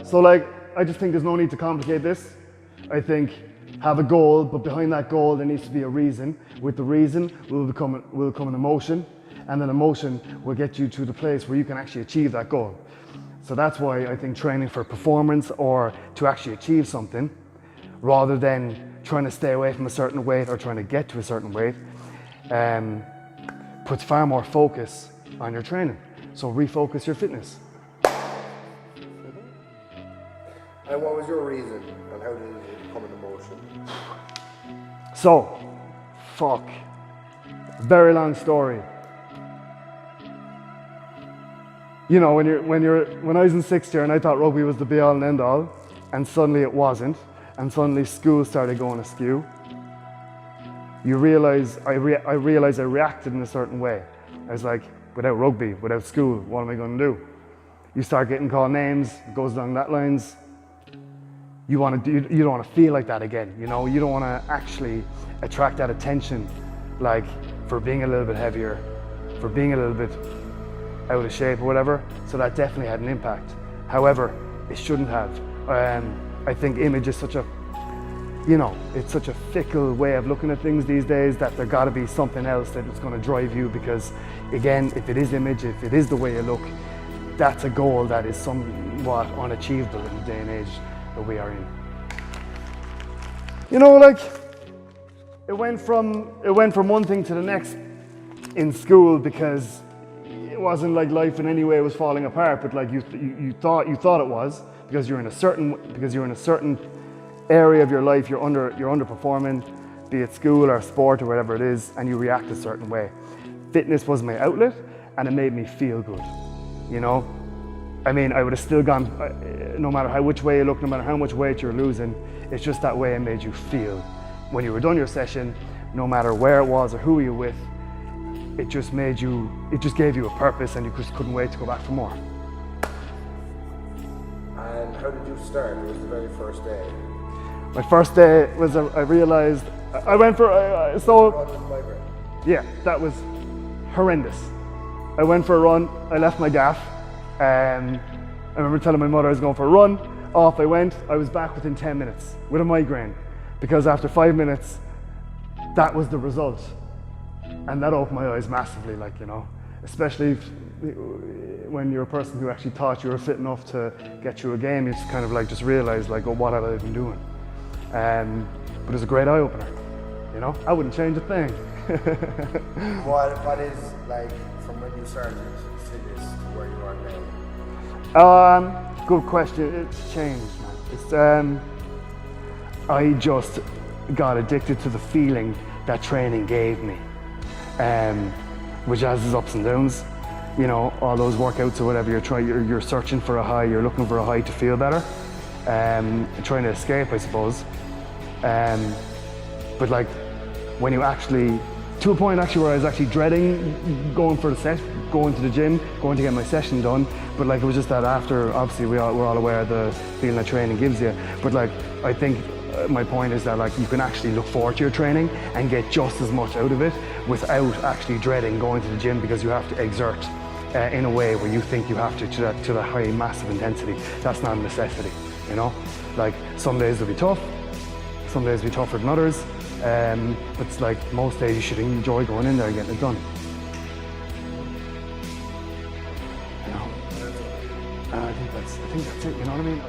So like, I just think there's no need to complicate this. I think have a goal, but behind that goal there needs to be a reason. With the reason will come an emotion, and then emotion will get you to the place where you can actually achieve that goal. So that's why I think training for performance or to actually achieve something, rather than trying to stay away from a certain weight or trying to get to a certain weight, puts far more focus on your training. So refocus your fitness. And what was your reason, and how did it become an emotion? So, very long story. You know, when I was in sixth year and I thought rugby was the be all and end all, and suddenly it wasn't, and suddenly school started going askew. You realize, I realized I reacted in a certain way. I was like, without rugby, without school, what am I going to do? You start getting called names, it goes along that lines. You don't want to feel like that again, you know? You don't want to actually attract that attention, like for being a little bit heavier, for being a little bit out of shape or whatever. So that definitely had an impact. However, it shouldn't have. I think image is such a, you know, it's such a fickle way of looking at things these days that there got to be something else that is going to drive you, because again, if it is image, if it is the way you look, that's a goal that is somewhat unachievable in the day and age that we are in. You know, like, it went from one thing to the next in school, because it wasn't like life in any way was falling apart, but like you thought it was, because you're in a certain area of your life, you're underperforming, be it school or sport or whatever it is, and you react a certain way. Fitness was my outlet, and it made me feel good, you know? I mean, I would have still gone, no matter which way you look, no matter how much weight you're losing, it's just that way it made you feel. When you were done your session, no matter where it was or who you were with, it just gave you a purpose, and you just couldn't wait to go back for more. And how did you start? It was the very first day. My first day was, I realized, I went for, yeah, that was horrendous. I went for a run, I left my gaff. I remember telling my mother I was going for a run, off I went, I was back within 10 minutes with a migraine, because after 5 minutes, that was the result. And that opened my eyes massively, like, you know, especially when you're a person who actually thought you were fit enough to get through a game, you just kind of like just realize, like, oh, what have I been doing? But it was a great eye opener, you know? I wouldn't change a thing. What is, like, from when you started fitness to where you are now? Good question. It's changed, man. I just got addicted to the feeling that training gave me, which has its ups and downs. You know, all those workouts or whatever, you're searching for a high, you're looking for a high to feel better, trying to escape, I suppose. But like, when you actually, to a point actually where I was actually dreading going to the gym, going to get my session done, but like it was just that after, obviously we're all aware of the feeling that training gives you, but like, I think my point is that like you can actually look forward to your training and get just as much out of it without actually dreading going to the gym, because you have to exert in a way where you think you have to that high massive intensity. That's not a necessity, you know? Like, some days will be tough, some days will be tougher than others, but it's like most days you should enjoy going in there and getting it done. You know? I think that's it, you know what I mean?